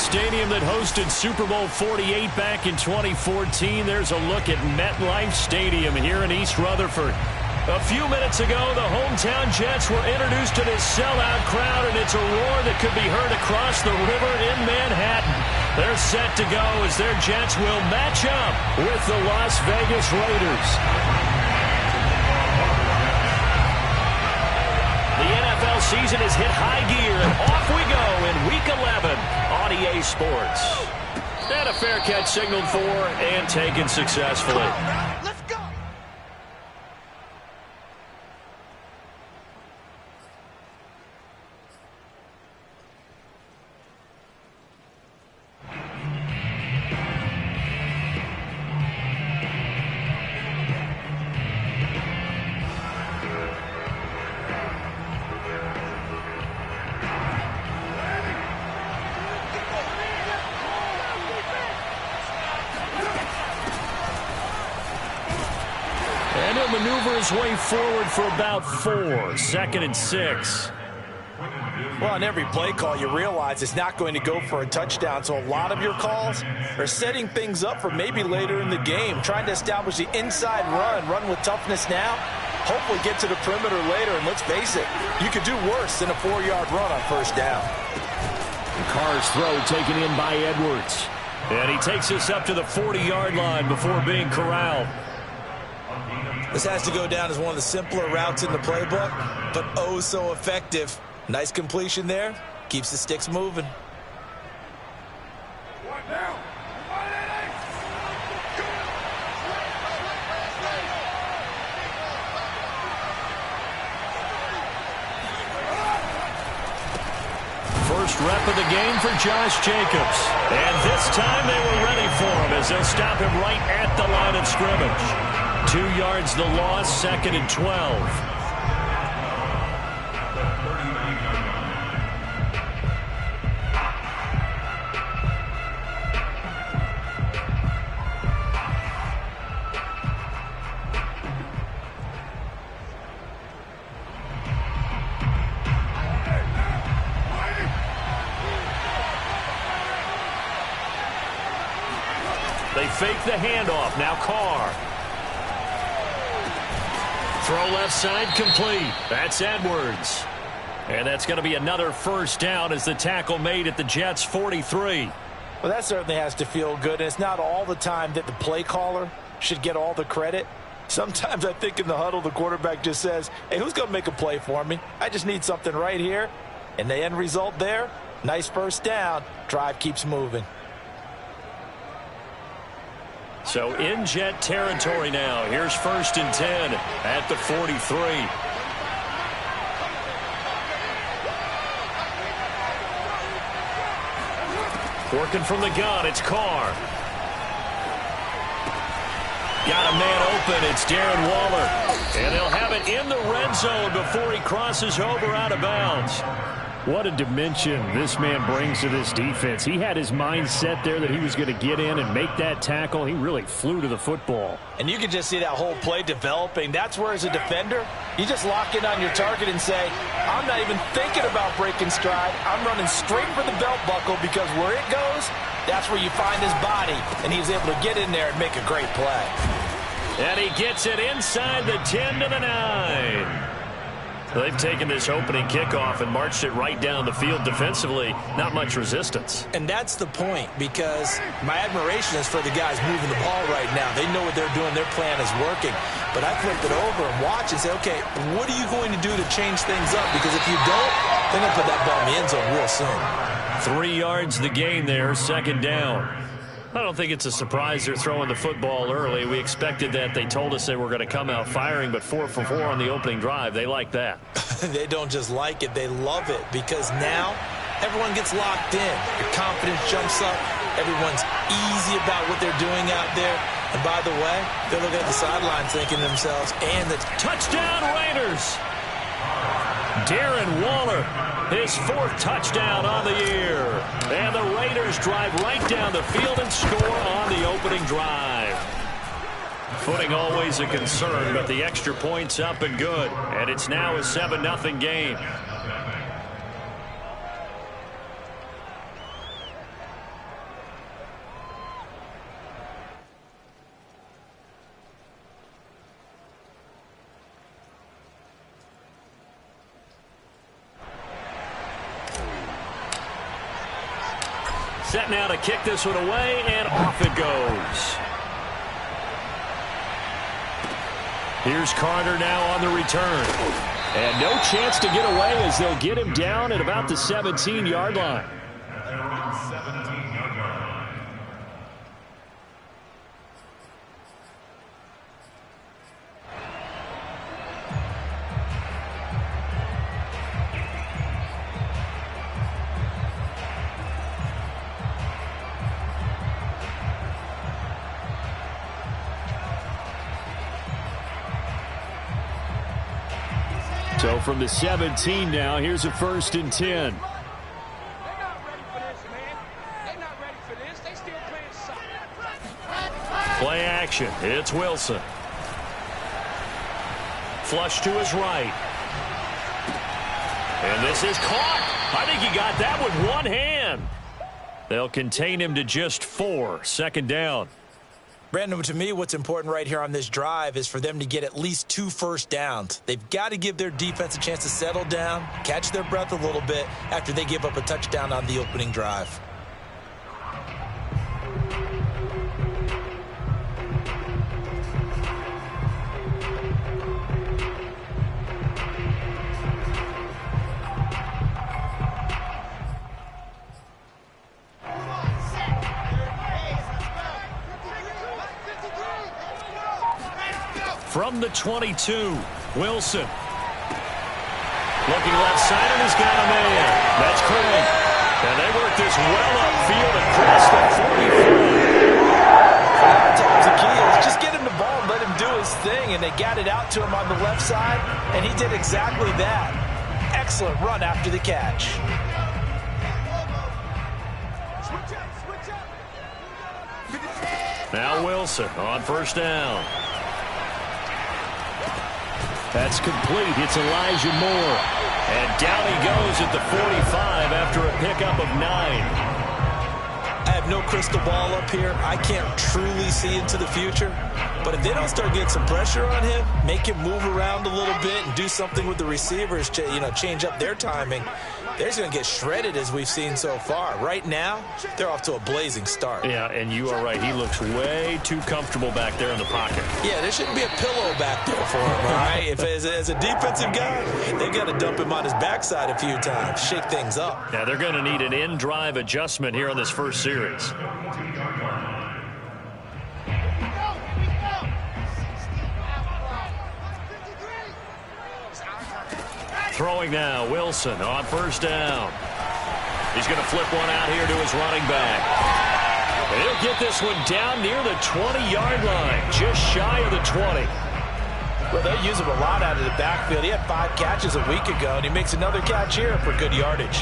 stadium that hosted Super Bowl 48 back in 2014. There's a look at MetLife Stadium here in East Rutherford. A few minutes ago, the hometown Jets were introduced to this sellout crowd, and it's a roar that could be heard across the river in Manhattan. They're set to go as their Jets will match up with the Las Vegas Raiders. The NFL season has hit high gear, and off we go in Week 11 on EA Sports. And a fair catch signaled for and taken successfully. Let's go! And he'll maneuver his way forward for about 4. 2nd and 6. Well, on every play call, you realize it's not going to go for a touchdown. So a lot of your calls are setting things up for maybe later in the game, trying to establish the inside run with toughness now, hopefully get to the perimeter later. And let's face it, you could do worse than a 4-yard run on first down. Carr's throw taken in by Edwards. And he takes us up to the 40-yard line before being corralled. This has to go down as one of the simpler routes in the playbook, but oh so effective. Nice completion there. Keeps the sticks moving. First rep of the game for Josh Jacobs. And this time they were ready for him as they'll stop him right at the line of scrimmage. 2 yards the loss, 2nd and 12. They fake the handoff. Now Carr. Throw left side complete. That's Edwards. And that's going to be another first down as the tackle made at the Jets' 43. Well, that certainly has to feel good. And it's not all the time that the play caller should get all the credit. Sometimes I think in the huddle, the quarterback just says, hey, who's going to make a play for me? I just need something right here. And the end result there, nice first down. Drive keeps moving. So in Jet territory now. Here's 1st and 10 at the 43. Working from the gun, it's Carr. Got a man open, it's Darren Waller. And they'll have it in the red zone before he crosses over out of bounds. What a dimension this man brings to this defense. He had his mind set there that he was going to get in and make that tackle. He really flew to the football. And you can just see that whole play developing. That's where, as a defender, you just lock in on your target and say, I'm not even thinking about breaking stride. I'm running straight for the belt buckle because where it goes, that's where you find his body. And he was able to get in there and make a great play. And he gets it inside the 10 to the 9. They've taken this opening kickoff and marched it right down the field defensively. Not much resistance. And that's the point, because my admiration is for the guys moving the ball right now. They know what they're doing. Their plan is working. But I flip it over and watch and say, okay, what are you going to do to change things up? Because if you don't, they're going to put that ball in the end zone real soon. 3 yards the gain there, 2nd down. I don't think it's a surprise they're throwing the football early. We expected that. They told us they were going to come out firing, but 4 for 4 on the opening drive. They like that. They don't just like it. They love it, because now everyone gets locked in. Your confidence jumps up. Everyone's easy about what they're doing out there. And by the way, they're looking at the sidelines thinking to themselves, and the touchdown Raiders. Darren Waller, his 4th touchdown on the year. And the Raiders drive right down the field and score on the opening drive. Footing always a concern, but the extra point's up and good. And it's now a 7-0 game. Set now to kick this one away, and off it goes. Here's Carter now on the return. And no chance to get away as they'll get him down at about the 17-yard line. So from the 17 now, here's a 1st and 10. They're not ready for this, man. They're not ready for this. They still playing soccer. Play action. It's Wilson. Flush to his right. And this is caught. I think he got that with one hand. They'll contain him to just 4. 2nd down. Brandon, to me, what's important right here on this drive is for them to get at least 2 first downs. They've got to give their defense a chance to settle down, catch their breath a little bit after they give up a touchdown on the opening drive. From the 22, Wilson. Looking left side, and he's got a man. That's Craig. And they work this well upfield across the 45. A lot of times the key is just get him the ball and let him do his thing, and they got it out to him on the left side, and he did exactly that. Excellent run after the catch. Now Wilson on 1st down. That's complete. It's Elijah Moore. And down he goes at the 45 after a pickup of 9. I have no crystal ball up here. I can't truly see into the future. But if they don't start getting some pressure on him, make him move around a little bit and do something with the receivers, change up their timing, they're just going to get shredded as we've seen so far. Right now, they're off to a blazing start. Yeah, and you are right. He looks way too comfortable back there in the pocket. Yeah, there shouldn't be a pillow back there for him, all right? If as a defensive guy, they've got to dump him on his backside a few times, shake things up. Now, they're going to need an in-drive adjustment here on this first series. Throwing now, Wilson on 1st down. He's going to flip one out here to his running back. And he'll get this one down near the 20-yard line, just shy of the 20. Well, they'll use him a lot out of the backfield. He had 5 catches a week ago, and he makes another catch here for good yardage.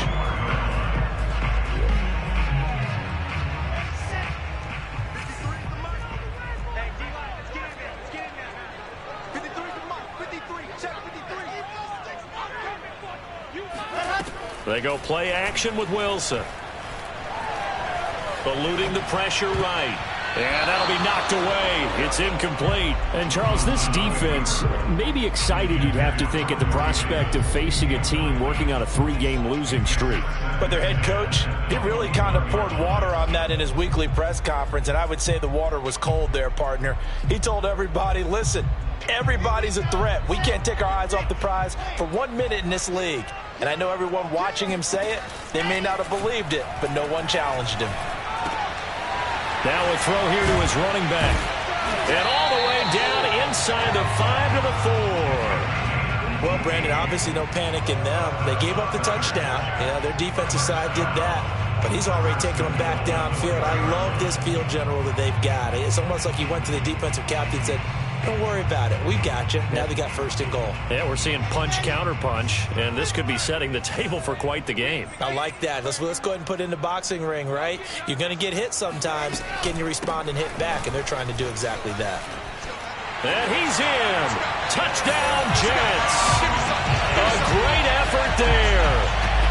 They go play action with Wilson. Eluding the pressure right. And that'll be knocked away. It's incomplete. And, Charles, this defense may be excited, you'd have to think, at the prospect of facing a team working on a 3-game losing streak. But their head coach, he really kind of poured water on that in his weekly press conference, and I would say the water was cold there, partner. He told everybody, listen, everybody's a threat. We can't take our eyes off the prize for 1 minute in this league. And I know everyone watching him say it, they may not have believed it, but no one challenged him. Now a throw here to his running back. And all the way down inside the 5 to the 4. Well, Brandon, obviously no panic in them. They gave up the touchdown. Their defensive side did that. But he's already taken them back downfield. I love this field general that they've got. It's almost like he went to the defensive captain and said, don't worry about it. We've got you. Now they got 1st and goal. Yeah, we're seeing punch, counter punch, and this could be setting the table for quite the game. I like that. Let's go ahead and put it in the boxing ring, right? You're going to get hit sometimes. Can you respond and hit back? And they're trying to do exactly that. And he's in. Touchdown, Jets. A great effort there.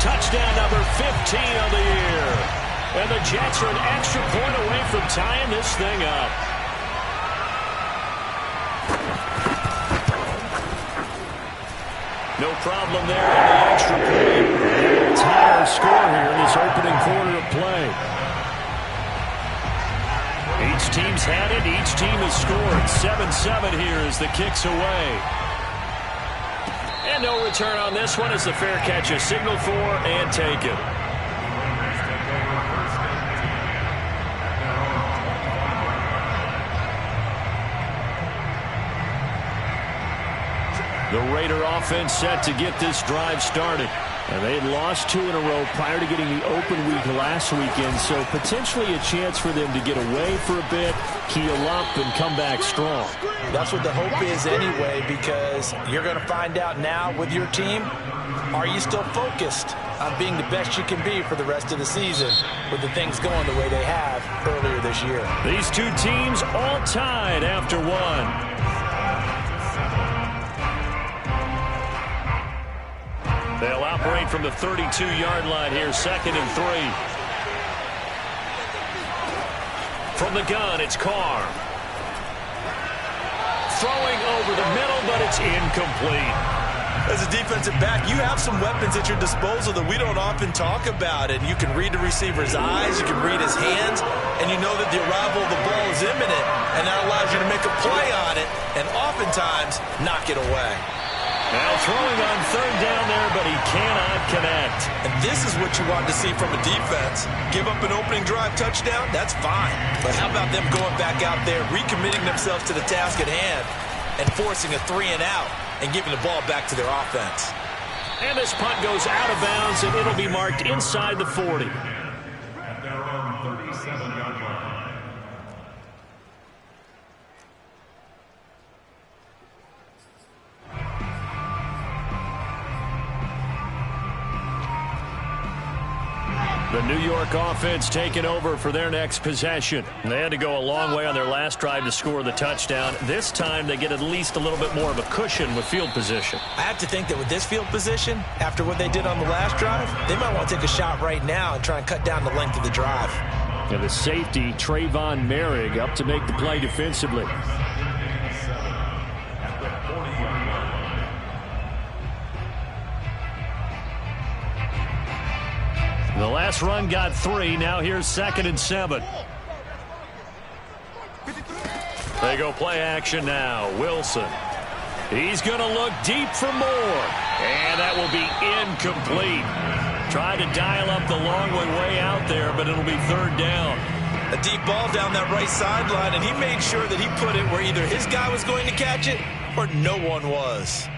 Touchdown number 15 of the year. And the Jets are an extra point away from tying this thing up. No problem there in the extra point. Tie our score here in this opening quarter of play. teams had it. Each team has scored. 7-7 here as the kick's away. And no return on this one as the fair catch is signaled for and taken. The Raider offense set to get this drive started. And they had lost 2 in a row prior to getting the open week last weekend, so potentially a chance for them to get away for a bit, keel up, and come back strong. That's what the hope is anyway, because you're going to find out now with your team, are you still focused on being the best you can be for the rest of the season with the things going the way they have earlier this year? These two teams all tied after one. They'll operate from the 32-yard line here, 2nd and 3. From the gun, it's Carr. Throwing over the middle, but it's incomplete. As a defensive back, you have some weapons at your disposal that we don't often talk about. And you can read the receiver's eyes, you can read his hands, and you know that the arrival of the ball is imminent. And that allows you to make a play on it and oftentimes knock it away. Now throwing on 3rd down there, but he cannot connect. And this is what you want to see from a defense. Give up an opening drive touchdown, that's fine. But how about them going back out there, recommitting themselves to the task at hand, and forcing a 3-and-out and giving the ball back to their offense. And this punt goes out of bounds, and it'll be marked inside the 40. At their own 37-yard line. The New York offense taking over for their next possession. They had to go a long way on their last drive to score the touchdown. This time they get at least a little bit more of a cushion with field position. I have to think that with this field position, after what they did on the last drive, they might want to take a shot right now and try and cut down the length of the drive. And the safety, Trayvon Merrick, up to make the play defensively. The last run got 3. Now here's 2nd and 7. They go play action now. Wilson. He's going to look deep for more. And that will be incomplete. Tried to dial up the long way out there, but it'll be 3rd down. A deep ball down that right sideline, and he made sure that he put it where either his guy was going to catch it or no one was.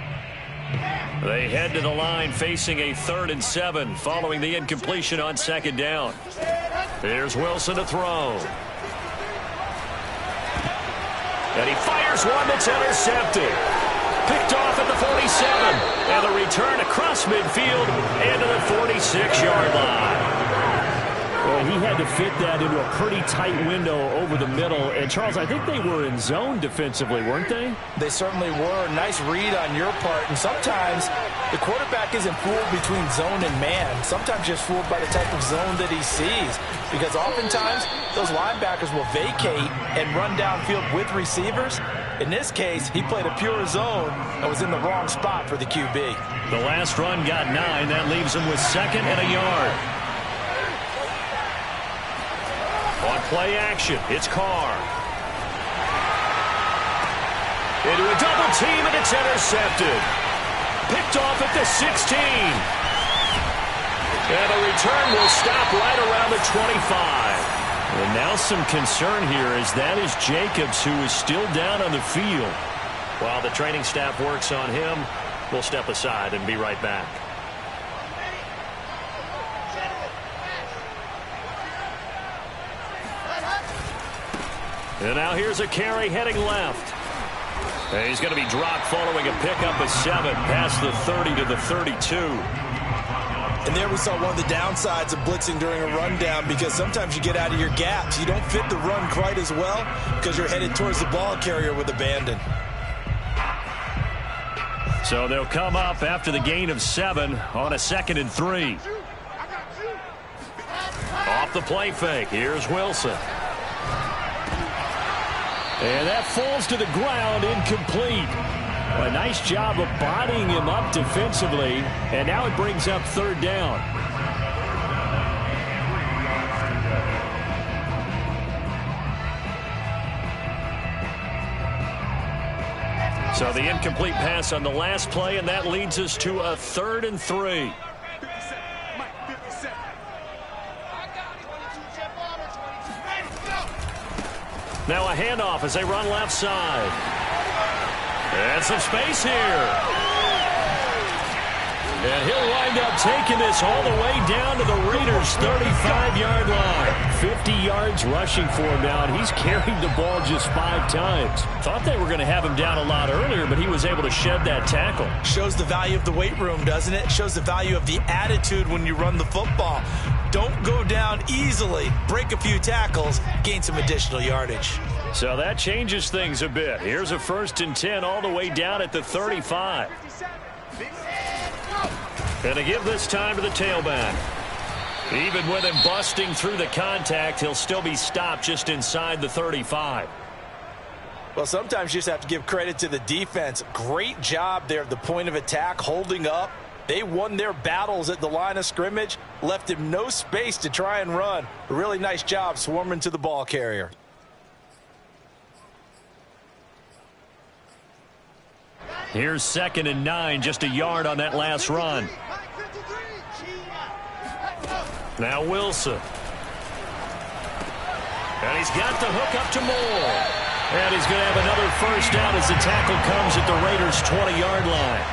They head to the line facing a 3rd and 7 following the incompletion on 2nd down. Here's Wilson to throw. And he fires one that's intercepted. Picked off at the 47. And the return across midfield and to the 46-yard line. Well, he had to fit that into a pretty tight window over the middle. And, Charles, I think they were in zone defensively, weren't they? They certainly were. Nice read on your part. And sometimes the quarterback isn't fooled between zone and man. Sometimes just fooled by the type of zone that he sees. Because oftentimes those linebackers will vacate and run downfield with receivers. In this case, he played a pure zone and was in the wrong spot for the QB. The last run got 9. That leaves him with 2nd and a yard. On play action, it's Carr. Into a double team, and it's intercepted. Picked off at the 16. And the return will stop right around the 25. And now some concern here as that is Jacobs, who is still down on the field. While the training staff works on him, we'll step aside and be right back. And now here's a carry heading left. And he's going to be dropped following a pickup of 7 past the 30 to the 32. And there we saw one of the downsides of blitzing during a rundown, because sometimes you get out of your gaps. You don't fit the run quite as well because you're headed towards the ball carrier with abandon. So they'll come up after the gain of 7 on a 2nd and 3. Off the play fake. Here's Wilson. And that falls to the ground, incomplete. A nice job of bodying him up defensively, and now it brings up 3rd down. So the incomplete pass on the last play, and that leads us to a 3rd and 3. Now a handoff as they run left side. And some space here. And he'll wind up taking this all the way down to the Raiders' 35-yard line. 50 yards rushing for him now, and he's carried the ball just 5 times. Thought they were going to have him down a lot earlier, but he was able to shed that tackle. Shows the value of the weight room, doesn't it? Shows the value of the attitude when you run the football. Don't go down easily. Break a few tackles, gain some additional yardage. So that changes things a bit. Here's a 1st and 10 all the way down at the 35. And to give this time to the tailback. Even with him busting through the contact, he'll still be stopped just inside the 35. Well, sometimes you just have to give credit to the defense. Great job there at the point of attack, holding up. They won their battles at the line of scrimmage, left him no space to try and run. A really nice job swarming to the ball carrier. Here's 2nd and 9, just a yard on that last run. Now Wilson. And he's got the hook up to Moore. And he's going to have another 1st down as the tackle comes at the Raiders' 20-yard line.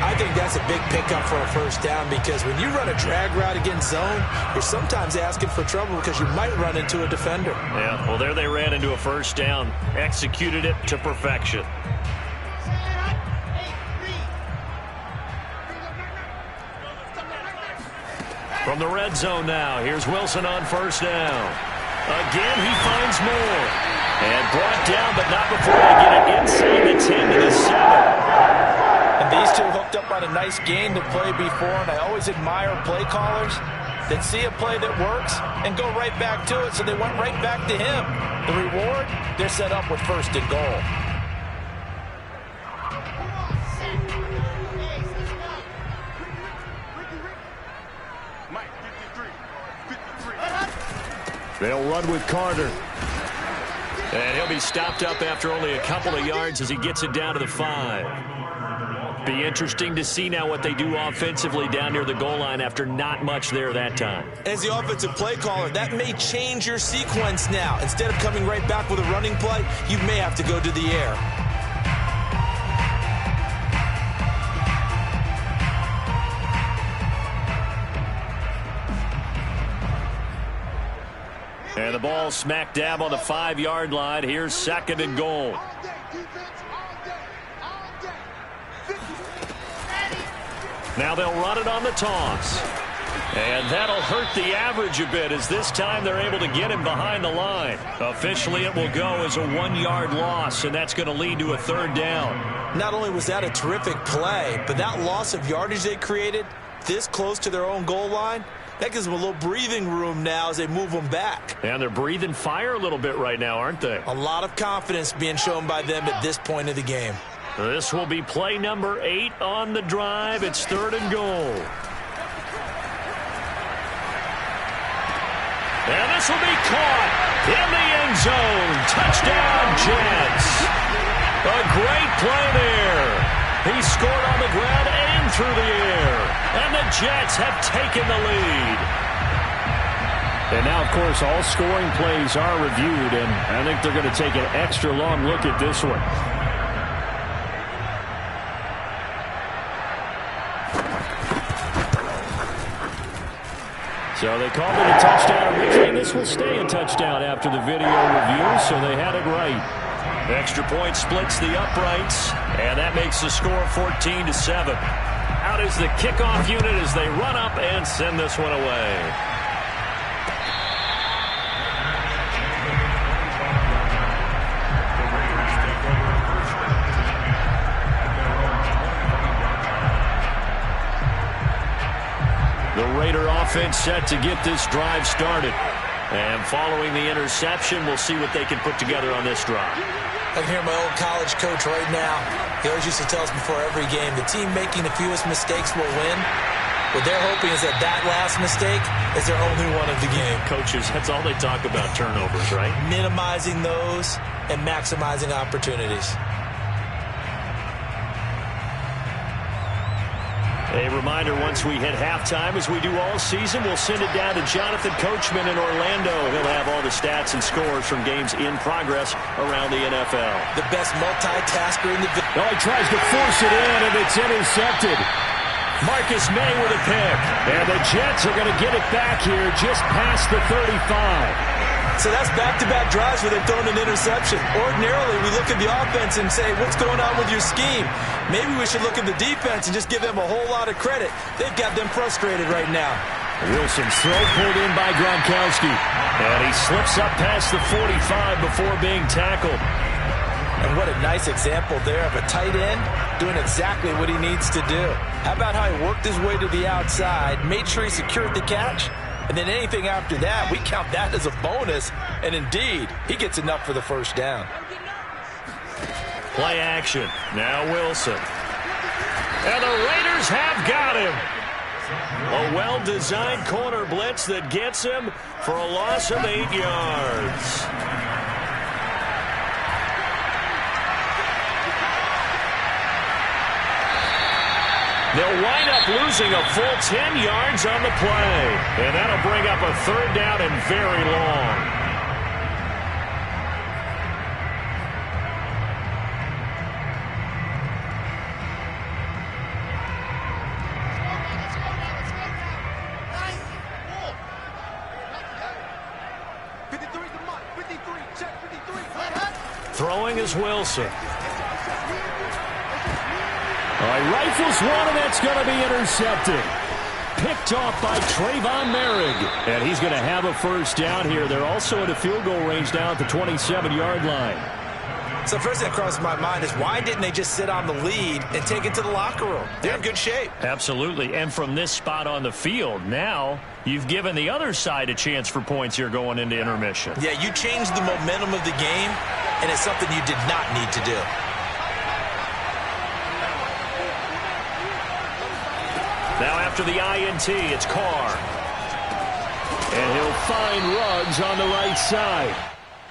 I think that's a big pickup for a 1st down, because when you run a drag route against zone, you're sometimes asking for trouble because you might run into a defender. Yeah, well, there they ran into a 1st down. Executed it to perfection. From the red zone now, here's Wilson on 1st down. Again, he finds Moore. And brought down, but not before they get it inside the 10 to the 7. And these two hooked up on a nice gain to play before, and I always admire play callers that see a play that works and go right back to it, so they went right back to him. The reward, they're set up with 1st and goal. They'll run with Carter. And he'll be stopped up after only a couple of yards as he gets it down to the 5. Be interesting to see now what they do offensively down near the goal line after not much there that time. As the offensive play caller, that may change your sequence now. Instead of coming right back with a running play, you may have to go to the air. And the ball smack dab on the 5-yard line. Here's 2nd and goal. Now they'll run it on the toss. And that'll hurt the average a bit, as this time they're able to get him behind the line. Officially, it will go as a 1-yard loss, and that's going to lead to a 3rd down. Not only was that a terrific play, but that loss of yardage they created this close to their own goal line, that gives them a little breathing room now as they move them back. And they're breathing fire a little bit right now, aren't they? A lot of confidence being shown by them at this point of the game. This will be play number 8 on the drive. It's 3rd and goal. And this will be caught in the end zone. Touchdown, Jets. A great play there. He scored on the ground and through the air. And the Jets have taken the lead. And now, of course, all scoring plays are reviewed, and I think they're going to take an extra long look at this one. So they called it a touchdown originally. This will stay a touchdown after the video review, so they had it right. Extra point splits the uprights, and that makes the score 14-7. Out is the kickoff unit as they run up and send this one away. The Raider offense set to get this drive started. And following the interception, we'll see what they can put together on this drive. I can hear my old college coach right now. He always used to tell us before every game, the team making the fewest mistakes will win. What they're hoping is that that last mistake is their only one of the game. Coaches, that's all they talk about, turnovers, right? Minimizing those and maximizing opportunities. A reminder, once we hit halftime, as we do all season, we'll send it down to Jonathan Coachman in Orlando. He'll have all the stats and scores from games in progress around the NFL. The best multitasker in the... Oh, he tries to force it in, and it's intercepted. Marcus May with a pick. And the Jets are going to get it back here just past the 35. So that's back-to-back drives where they've thrown an interception. Ordinarily, we look at the offense and say, what's going on with your scheme? Maybe we should look at the defense and just give them a whole lot of credit. They've got them frustrated right now. Wilson's throw pulled in by Gronkowski. And he slips up past the 45 before being tackled. And what a nice example there of a tight end doing exactly what he needs to do. How about how he worked his way to the outside, made sure he secured the catch? And then anything after that, we count that as a bonus. And indeed, he gets enough for the first down. Play action. Now Wilson. And the Raiders have got him. A well-designed corner blitz that gets him for a loss of 8 yards. They'll wind up losing a full 10 yards on the play. And that'll bring up a third down and very long. Throwing is Wilson. He rifles one, and that's going to be intercepted. Picked off by Trayvon Merrick. And he's going to have a first down here. They're also at a field goal range down at the 27-yard line. So first thing that crosses my mind is why didn't they just sit on the lead and take it to the locker room? They're in good shape. Absolutely. And from this spot on the field, now you've given the other side a chance for points here going into intermission. Yeah, you changed the momentum of the game, and it's something you did not need to do. Now after the INT, it's Carr. And he'll find Ruggs on the right side.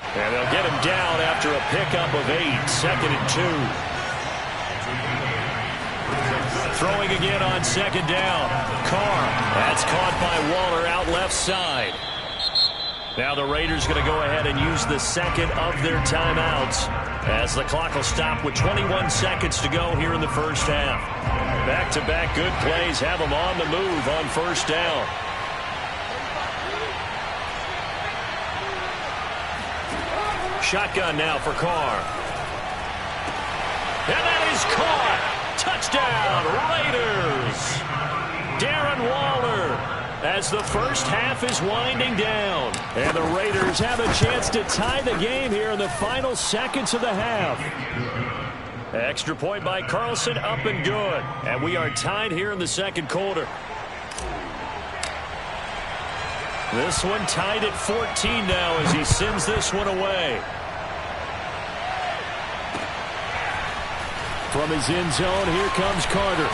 And they'll get him down after a pickup of 8, 2nd and 2. Throwing again on 2nd down. Carr. That's caught by Waller out left side. Now the Raiders going to go ahead and use the second of their timeouts as the clock will stop with 21 seconds to go here in the first half. Back-to-back good plays have them on the move on first down. Shotgun now for Carr. And that is caught. Touchdown, Raiders. Darren Waller as the first half is winding down. And the Raiders have a chance to tie the game here in the final seconds of the half. Extra point by Carlson, up and good. And we are tied here in the second quarter. This one tied at 14 now as he sends this one away. From his end zone, here comes Carter.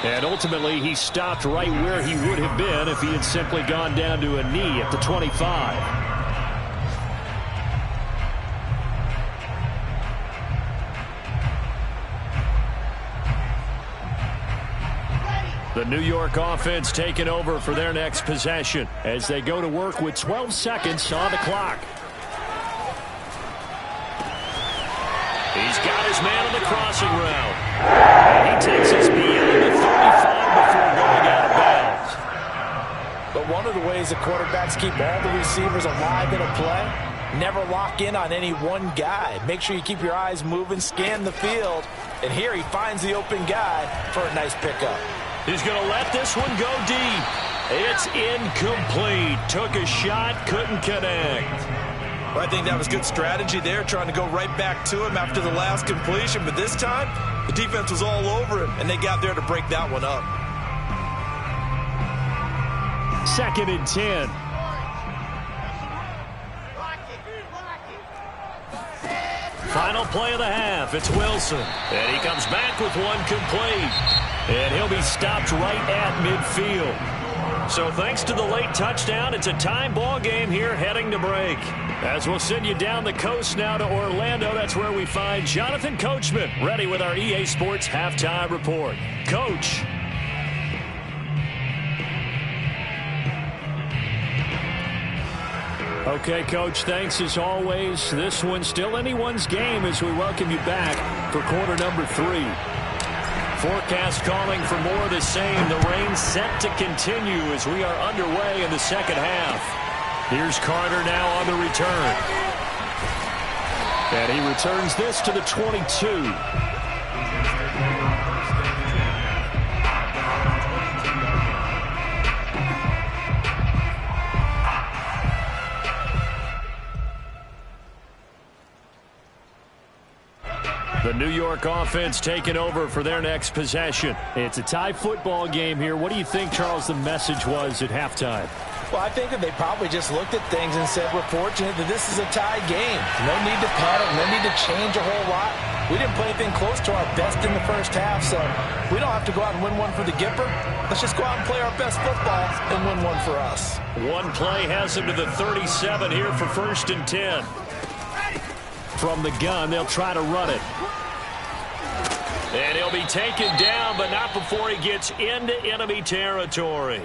And ultimately, he stopped right where he would have been if he had simply gone down to a knee at the 25. The New York offense taking over for their next possession as they go to work with 12 seconds on the clock. He's got his man on the crossing route. And he takes us beyond the 35 before going out of bounds. But one of the ways the quarterbacks keep all the receivers alive in a play, never lock in on any one guy. Make sure you keep your eyes moving, scan the field. And here he finds the open guy for a nice pickup. He's going to let this one go deep. It's incomplete. Took a shot, couldn't connect. Well, I think that was good strategy there, trying to go right back to him after the last completion. But this time, the defense was all over him, and they got there to break that one up. 2nd and 10. Final play of the half. It's Wilson. And he comes back with one complete. And he'll be stopped right at midfield. So thanks to the late touchdown, it's a time ball game here heading to break. As we'll send you down the coast now to Orlando, that's where we find Jonathan Coachman ready with our EA Sports Halftime Report. Coach. Okay, Coach, thanks as always. This one's still anyone's game as we welcome you back for quarter number 3. Forecast calling for more of the same. The rain set to continue as we are underway in the second half. Here's Carter now on the return. And he returns this to the 22. The New York offense taking over for their next possession. It's a tie football game here. What do you think, Charles, the message was at halftime? Well, I think that they probably just looked at things and said, we're fortunate that this is a tie game. No need to panic, no need to change a whole lot. We didn't play anything close to our best in the first half, so we don't have to go out and win one for the Gipper. Let's just go out and play our best football and win one for us. One play has him to the 37 here for 1st and 10. From the gun, they'll try to run it. And he'll be taken down, but not before he gets into enemy territory.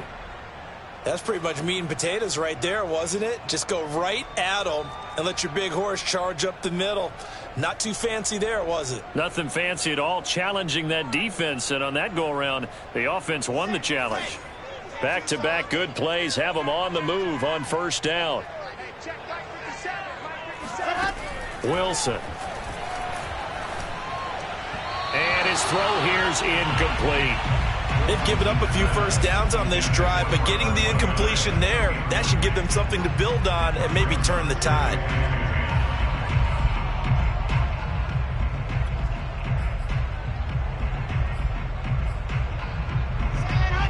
That's pretty much meat and potatoes right there, wasn't it? Just go right at him and let your big horse charge up the middle. Not too fancy there, was it? Nothing fancy at all, challenging that defense. And on that go-around, the offense won the challenge. Back-to-back good plays have them on the move on 1st down. Wilson. And his throw here's incomplete. They've given up a few first downs on this drive, but getting the incompletion there, that should give them something to build on and maybe turn the tide.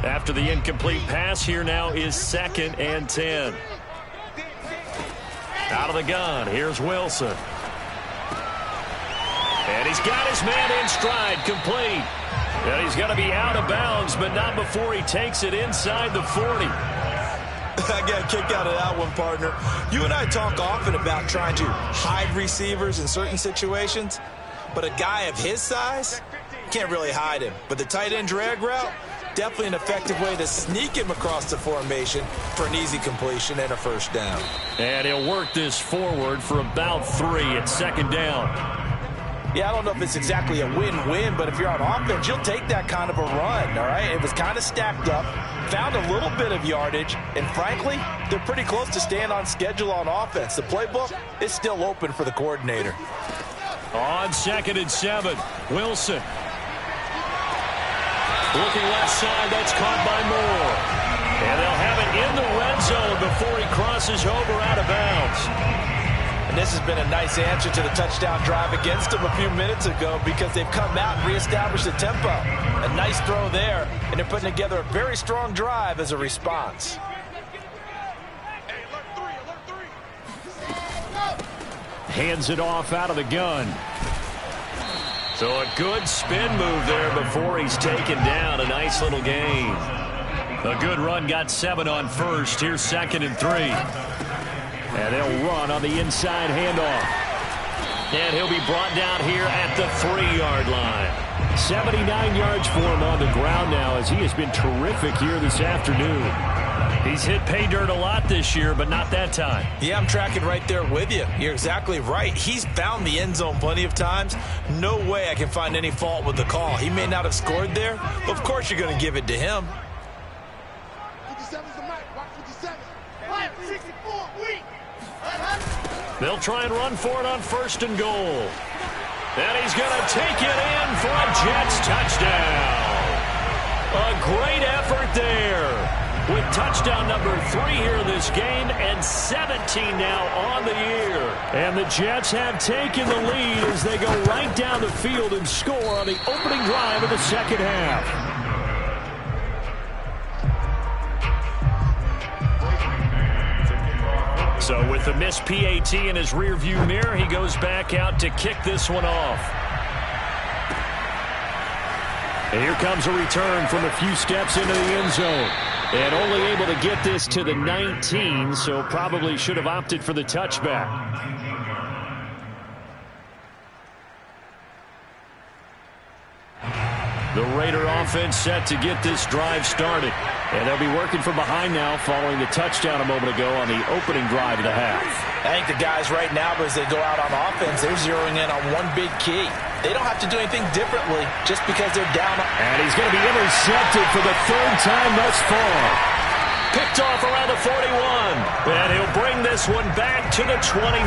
After the incomplete pass, here now is 2nd and 10. Out of the gun, here's Wilson. And he's got his man in stride, complete. And he's going to be out of bounds, but not before he takes it inside the 40. I got a kick out of that one, partner. You and I talk often about trying to hide receivers in certain situations, but a guy of his size can't really hide him. But the tight end drag route, definitely an effective way to sneak him across the formation for an easy completion and a 1st down. And he'll work this forward for about 3 at 2nd down. Yeah, I don't know if it's exactly a win-win, but if you're on offense, you'll take that kind of a run, all right? It was kind of stacked up, found a little bit of yardage, and frankly, they're pretty close to staying on schedule on offense. The playbook is still open for the coordinator. On 2nd and 7, Wilson. Looking left side, that's caught by Moore. And they'll have it in the red zone before he crosses over out of bounds. And this has been a nice answer to the touchdown drive against them a few minutes ago because they've come out and reestablished the tempo. A nice throw there, and they're putting together a very strong drive as a response. Hands it off out of the gun. So a good spin move there before he's taken down. A nice little gain. A good run, got 7 on 1st. Here's 2nd and 3. And they'll run on the inside handoff. And he'll be brought down here at the 3-yard line. 79 yards for him on the ground now as he has been terrific here this afternoon. He's hit pay dirt a lot this year, but not that time. Yeah, I'm tracking right there with you. You're exactly right. He's found the end zone plenty of times. No way I can find any fault with the call. He may not have scored there, but of course you're going to give it to him. 57's the mic. Watch 57. 64, weak. They'll try and run for it on 1st and goal. And he's going to take it in for a Jets touchdown. A great effort there. With touchdown number 3 here in this game and 17 now on the year. And the Jets have taken the lead as they go right down the field and score on the opening drive of the second half. So with the missed PAT in his rearview mirror, he goes back out to kick this one off. And here comes a return from a few steps into the end zone. And only able to get this to the 19, so probably should have opted for the touchback. The Raider offense set to get this drive started. And they'll be working from behind now following the touchdown a moment ago on the opening drive of the half. I think the guys right now, as they go out on offense, they're zeroing in on one big key. They don't have to do anything differently just because they're down. And he's going to be intercepted for the third time thus far. Picked off around the 41. And he'll bring this one back to the 29.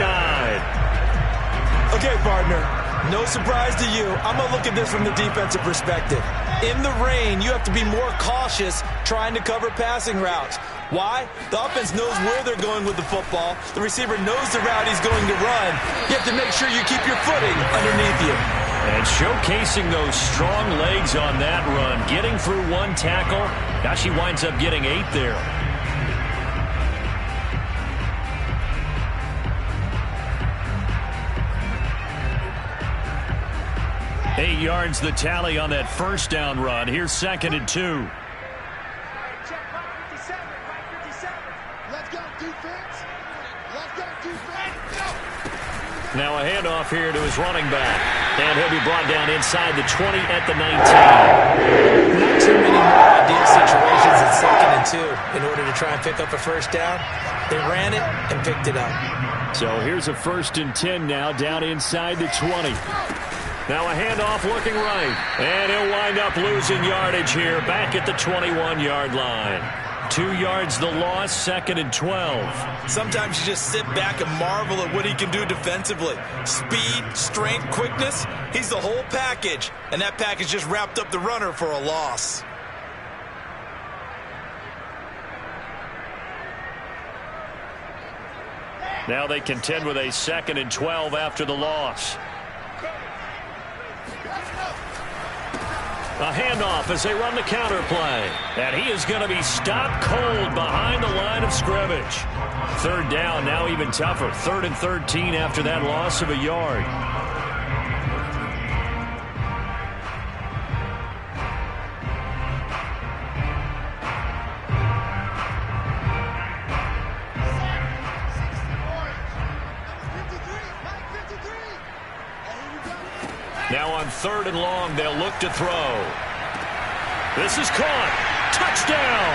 Okay, partner. No surprise to you. I'm going to look at this from the defensive perspective. In the rain, you have to be more cautious trying to cover passing routes. Why? The offense knows where they're going with the football. The receiver knows the route he's going to run. You have to make sure you keep your footing underneath you. And showcasing those strong legs on that run. Getting through one tackle. Now she winds up getting 8 there. 8 yards the tally on that first down run. Here's 2nd and 2. Check, right 57, right 57. Let's go, defense. Let's go, defense. Go. Now a handoff here to his running back. And he'll be brought down inside the 20 at the 19. Not too many more ideal situations at 2nd and 2 in order to try and pick up a first down. They ran it and picked it up. So here's a 1st and 10 now down inside the 20. Now a handoff looking right. And he'll wind up losing yardage here back at the 21-yard line. 2 yards the loss, 2nd and 12. Sometimes you just sit back and marvel at what he can do defensively. Speed, strength, quickness. He's the whole package. And that package just wrapped up the runner for a loss. Now they contend with a 2nd and 12 after the loss. A handoff as they run the counter play. And he is going to be stopped cold behind the line of scrimmage. 3rd down, now even tougher. 3rd and 13 after that loss of a yard. Now on 3rd and long, they'll look to throw. This is caught. Touchdown!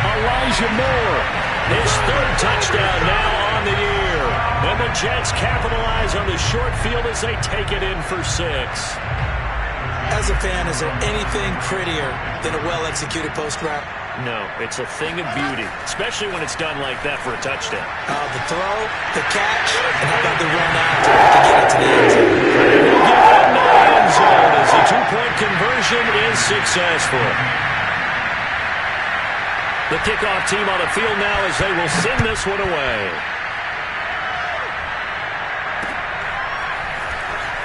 Elijah Moore. His 3rd touchdown now on the year. And the Jets capitalize on the short field as they take it in for 6. As a fan, is there anything prettier than a well-executed post route? No, it's a thing of beauty, especially when it's done like that for a touchdown. The throw, the catch, and how about the run after to get it to the end zone? They'll give them the end zone as the 2-point conversion is successful. The kickoff team on the field now as they will send this one away.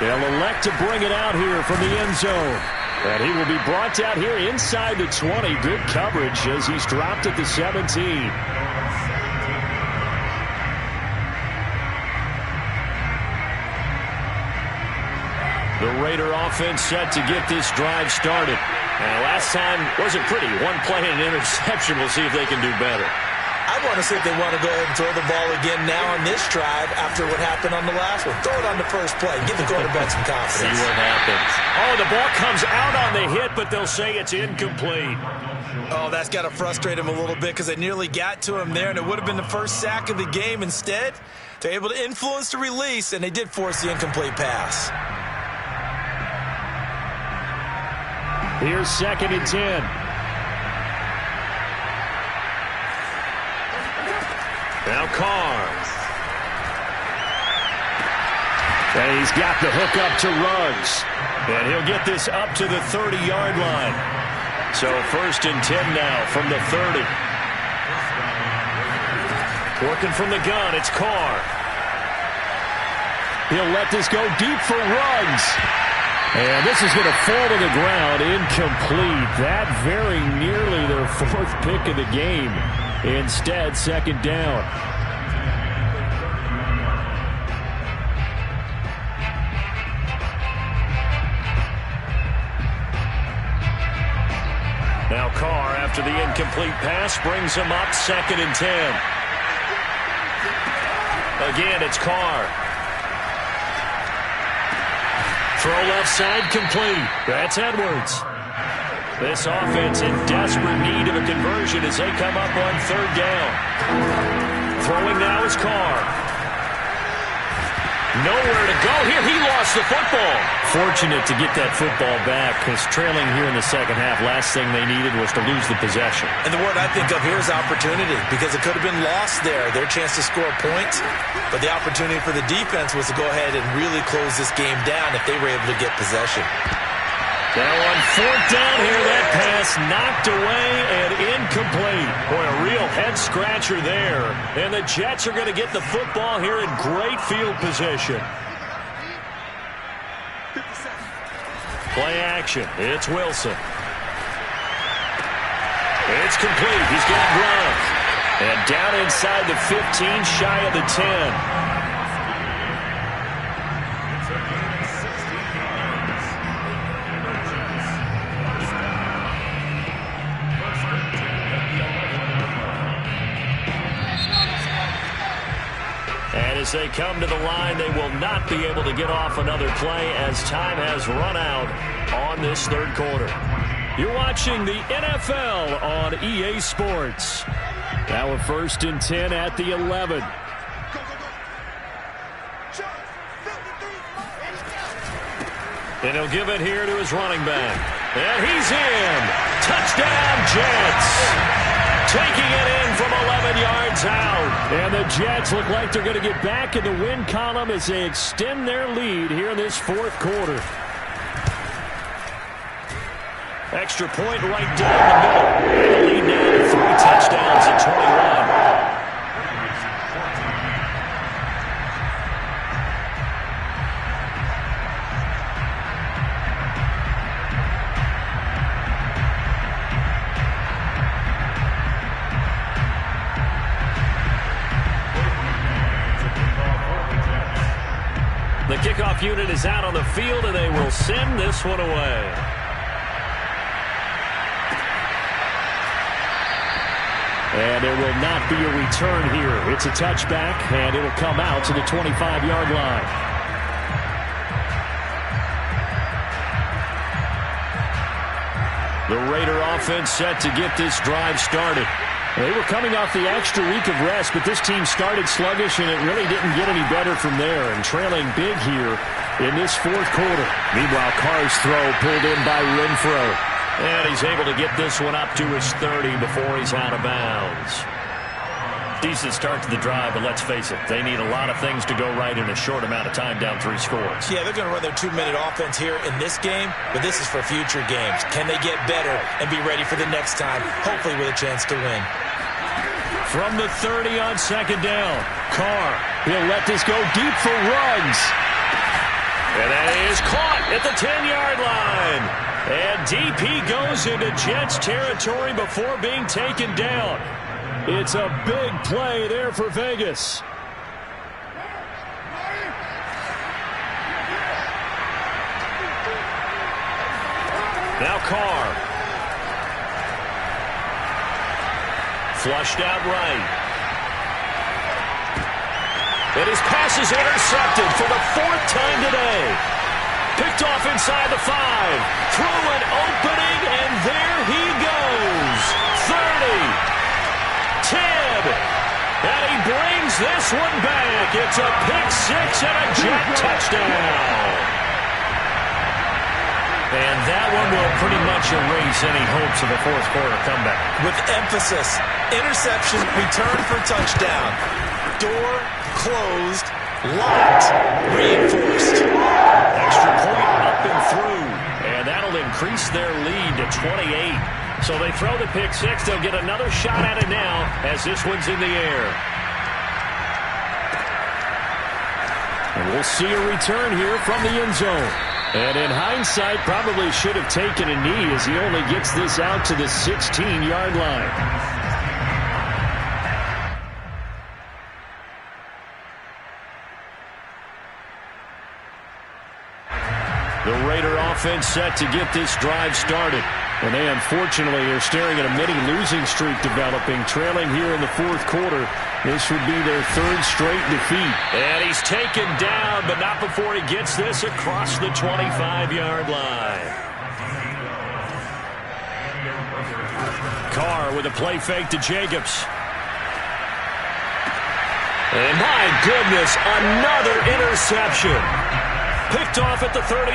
They'll elect to bring it out here from the end zone. And he will be brought out here inside the 20. Good coverage as he's dropped at the 17. The Raider offense set to get this drive started. And last time wasn't pretty. 1 play and an interception. We'll see if they can do better. I want to see if they want to go ahead and throw the ball again now on this drive after what happened on the last one. Throw it on the first play. Give the quarterback some confidence. See what happens. Oh, the ball comes out on the hit, but they'll say it's incomplete. Oh, that's got to frustrate him a little bit because they nearly got to him there, and it would have been the first sack of the game. Instead, they're able to influence the release, and they did force the incomplete pass. Here's 2nd and 10. Now Carr. And he's got the hook up to Ruggs. And he'll get this up to the 30-yard line. So 1st and 10 now from the 30. Working from the gun, it's Carr. He'll let this go deep for Ruggs. And this is going to fall to the ground incomplete. That very nearly their 4th pick of the game. Instead, 2nd down. Now Carr after the incomplete pass brings him up 2nd and 10. Again, it's Carr. Throw left side complete. That's Edwards. This offense in desperate need of a conversion as they come up on 3rd down. Throwing now is Carr. Nowhere to go here. He lost the football. Fortunate to get that football back because trailing here in the second half, last thing they needed was to lose the possession. And the word I think of here is opportunity because it could have been lost there, their chance to score points. But the opportunity for the defense was to go ahead and really close this game down if they were able to get possession. Now on 4th down here, that pass knocked away and incomplete. Boy, a real head-scratcher there. And the Jets are going to get the football here in great field position. Play action. It's Wilson. It's complete. He's got Gronk. And down inside the 15, shy of the 10. As they come to the line, they will not be able to get off another play as time has run out on this 3rd quarter. You're watching the NFL on EA Sports. Now a 1st and 10 at the 11. And he'll give it here to his running back. And he's in. Touchdown, Jets. Taking it in from 11 yards out. And the Jets look like they're going to get back in the win column as they extend their lead here in this 4th quarter. Extra point right down the middle. And the lead now to 3 touchdowns at 21. The kickoff unit is out on the field, and they will send this one away. And there will not be a return here. It's a touchback, and it'll come out to the 25-yard line. The Raider offense set to get this drive started. They were coming off the extra week of rest, but this team started sluggish, and it really didn't get any better from there, and trailing big here in this 4th quarter. Meanwhile, Carr's throw pulled in by Renfro. And he's able to get this one up to his 30 before he's out of bounds. Decent start to the drive, but let's face it, they need a lot of things to go right in a short amount of time, down 3 scores. Yeah, they're going to run their 2-minute offense here in this game, but this is for future games. Can they get better and be ready for the next time, hopefully with a chance to win? From the 30 on 2nd down, Carr, he'll let this go deep for Ruggs. And that is caught at the 10-yard line. And DP goes into Jets territory before being taken down. It's a big play there for Vegas. Now Carr. Flushed out right. And his pass is intercepted for the 4th time today. Picked off inside the 5. Through an opening, and there he goes. 30. 10. And he brings this one back. It's a pick-6 and a Jet touchdown. And that one will pretty much erase any hopes of a 4th quarter comeback. With emphasis, interception, return for touchdown. Door closed, locked, reinforced. Extra point up and through. And that'll increase their lead to 28. So they throw the pick-6. They'll get another shot at it now as this one's in the air. And we'll see a return here from the end zone. And in hindsight, probably should have taken a knee as he only gets this out to the 16-yard line. The Raider offense set to get this drive started. And they unfortunately are staring at a mini losing streak developing, trailing here in the fourth quarter. This would be their third straight defeat. And he's taken down, but not before he gets this across the 25-yard line. Carr with a play fake to Jacobs. And my goodness, another interception. Picked off at the 38.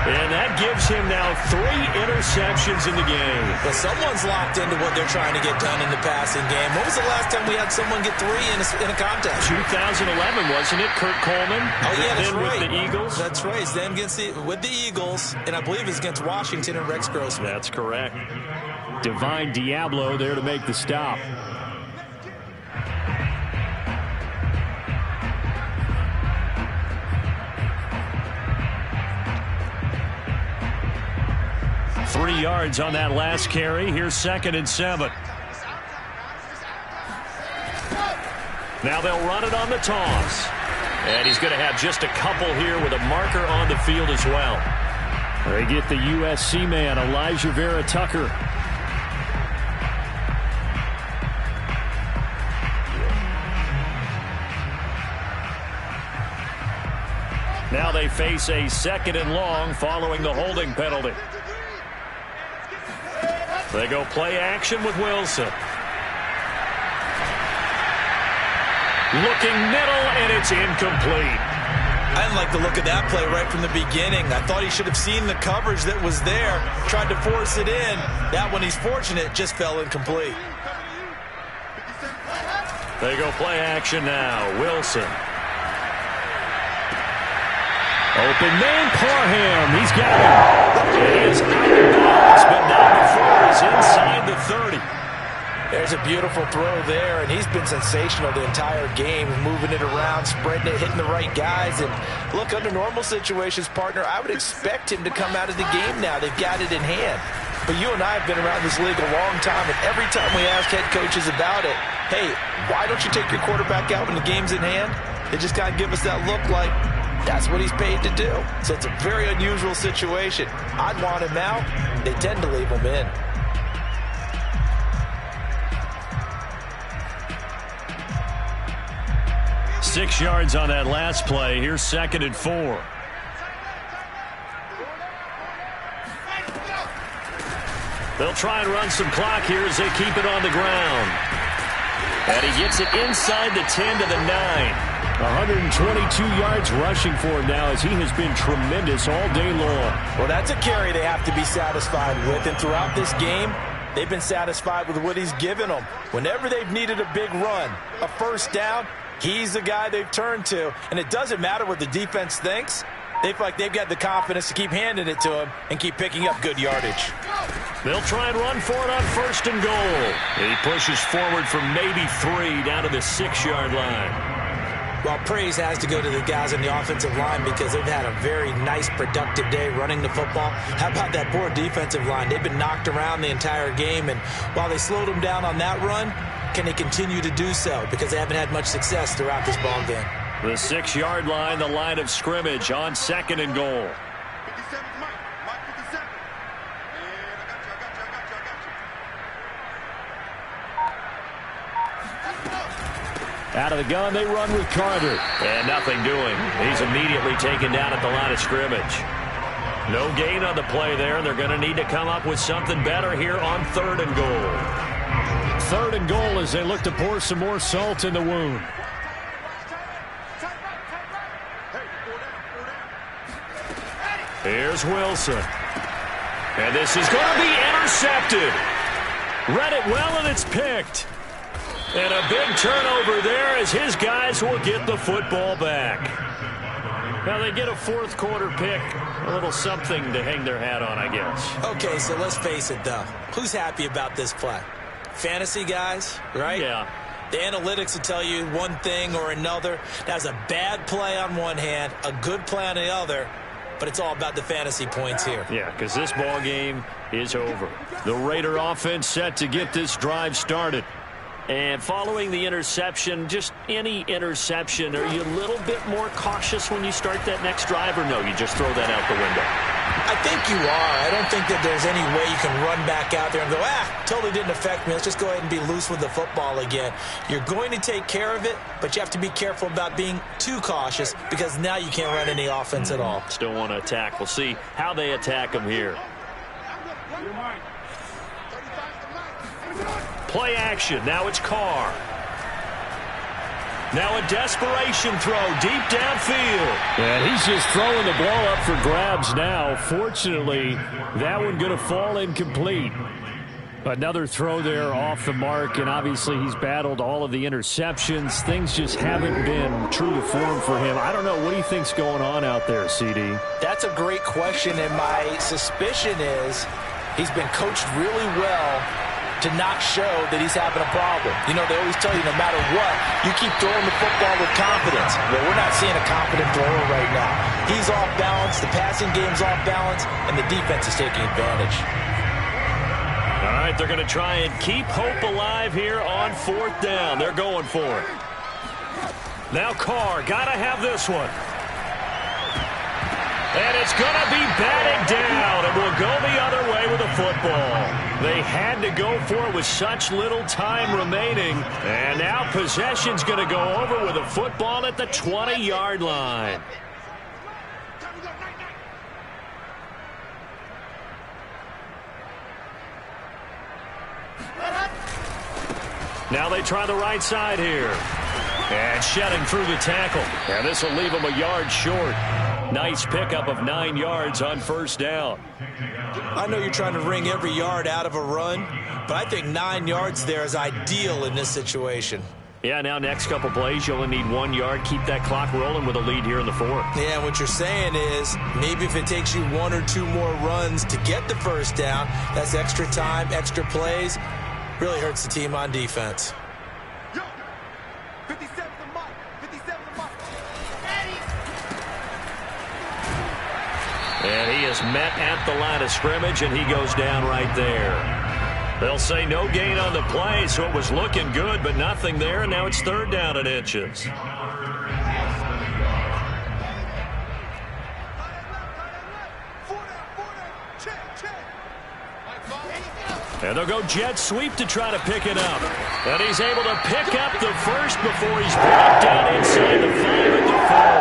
And that gives him now 3 interceptions in the game. Well, someone's locked into what they're trying to get done in the passing game. When was the last time we had someone get 3 in a contest? 2011, wasn't it? Kurt Coleman. Oh, yeah, that's right. With the Eagles. That's right. Then with the Eagles, and I believe it's against Washington and Rex Grossman. That's correct. Divine Diablo there to make the stop. Three yards on that last carry. Here's 2nd and 7. Now they'll run it on the toss. And he's going to have just a couple here with a marker on the field as well. They get the USC man, Elijah Vera Tucker. Now they face a 2nd and long following the holding penalty. They go play action with Wilson. Looking middle, and it's incomplete. I didn't like the look of that play right from the beginning. I thought he should have seen the coverage that was there, tried to force it in. That one, he's fortunate, just fell incomplete. They go play action now. Wilson. Open man, Parham. He's got it. It is out of bounds, but not before he's inside the 30. There's a beautiful throw there, and he's been sensational the entire game, moving it around, spreading it, hitting the right guys. And look, under normal situations, partner, I would expect him to come out of the game now. They've got it in hand. But you and I have been around this league a long time, and every time we ask head coaches about it, hey, why don't you take your quarterback out when the game's in hand? They just kind of give us that look like, that's what he's paid to do. So it's a very unusual situation. I'd want him out. They tend to leave him in. Six yards on that last play. Here's 2nd and 4. They'll try and run some clock here as they keep it on the ground. And he gets it inside the 10 to the 9. 122 yards rushing for him now as he has been tremendous all day long. Well, that's a carry they have to be satisfied with. And throughout this game, they've been satisfied with what he's given them. Whenever they've needed a big run, a first down, he's the guy they've turned to. And it doesn't matter what the defense thinks. They feel like they've got the confidence to keep handing it to him and keep picking up good yardage. They'll try and run for it on 1st and goal. He pushes forward from maybe 3 down to the 6-yard line. Well, praise has to go to the guys on the offensive line because they've had a very nice, productive day running the football. How about that poor defensive line? They've been knocked around the entire game, and while they slowed them down on that run, can they continue to do so? Because they haven't had much success throughout this ball game. The 6-yard line, the line of scrimmage on 2nd and goal. Out of the gun, they run with Carter. And nothing doing. He's immediately taken down at the line of scrimmage. No gain on the play there. They're going to need to come up with something better here on 3rd and goal. 3rd and goal as they look to pour some more salt in the wound. Here's Wilson. And this is going to be intercepted. Read it well, and it's picked. And a big turnover there as his guys will get the football back. Now they get a 4th quarter pick. A little something to hang their hat on, I guess. Okay, so let's face it, though. Who's happy about this play? Fantasy guys, right? Yeah. The analytics will tell you one thing or another. That's a bad play on one hand, a good play on the other. But it's all about the fantasy points here. Yeah, because this ball game is over. The Raider offense set to get this drive started. And following the interception, just any interception, are you a little bit more cautious when you start that next drive, or no, you just throw that out the window? I think you are. I don't think that there's any way you can run back out there and go, totally didn't affect me. Let's just go ahead and be loose with the football again. You're going to take care of it, but you have to be careful about being too cautious because now you can't run any offense at all. Still want to attack. We'll see how they attack him here. Play action. Now it's Carr. Now a desperation throw deep downfield. And he's just throwing the ball up for grabs now. Fortunately, that one going to fall incomplete. Another throw there off the mark, and obviously he's battled all of the interceptions. Things just haven't been true to form for him. I don't know. What do you think's going on out there, CD? That's a great question, and my suspicion is he's been coached really well to not show that he's having a problem. You know, they always tell you no matter what, you keep throwing the football with confidence. Well, we're not seeing a confident thrower right now. He's off balance, the passing game's off balance, and the defense is taking advantage. All right, they're going to try and keep hope alive here on 4th down. They're going for it. Now Carr, got to have this one. And it's going to be batted down, and will go the other way with the football. They had to go for it with such little time remaining. And now possession's going to go over with a football at the 20-yard line. Now they try the right side here. And shedding through the tackle. And this will leave him a yard short. Nice pickup of 9 yards on 1st down. I know you're trying to wring every yard out of a run, but I think 9 yards there is ideal in this situation. Yeah, now next couple plays, you only need 1 yard. Keep that clock rolling with a lead here in the 4th. Yeah, what you're saying is maybe if it takes you 1 or 2 more runs to get the 1st down, that's extra time, extra plays. Really hurts the team on defense. And he is met at the line of scrimmage, and he goes down right there. They'll say no gain on the play, so it was looking good, but nothing there, and now it's 3rd down and inches. And they'll go jet sweep to try to pick it up. And he's able to pick up the first before he's brought down inside the 5 at the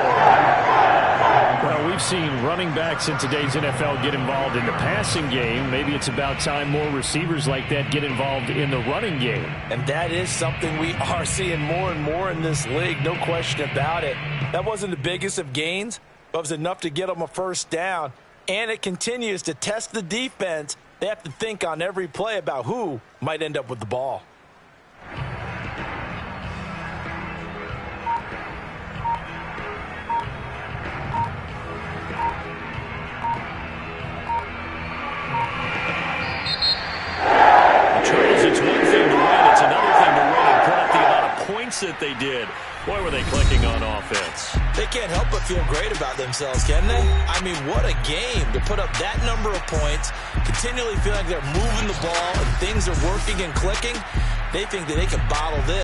4. Well, we've seen running backs in today's NFL get involved in the passing game. Maybe it's about time more receivers like that get involved in the running game. And that is something we are seeing more and more in this league, no question about it. That wasn't the biggest of gains, but it was enough to get them a 1st down. And it continues to test the defense. They have to think on every play about who might end up with the ball. Charles, it's one thing to win. It's another thing to win and put up the amount of points that they did. Boy, were they clicking on offense. They can't help but feel great about themselves, can they? I mean, what a game to put up that number of points, continually feel like they're moving the ball and things are working and clicking. They think that they can bottle this.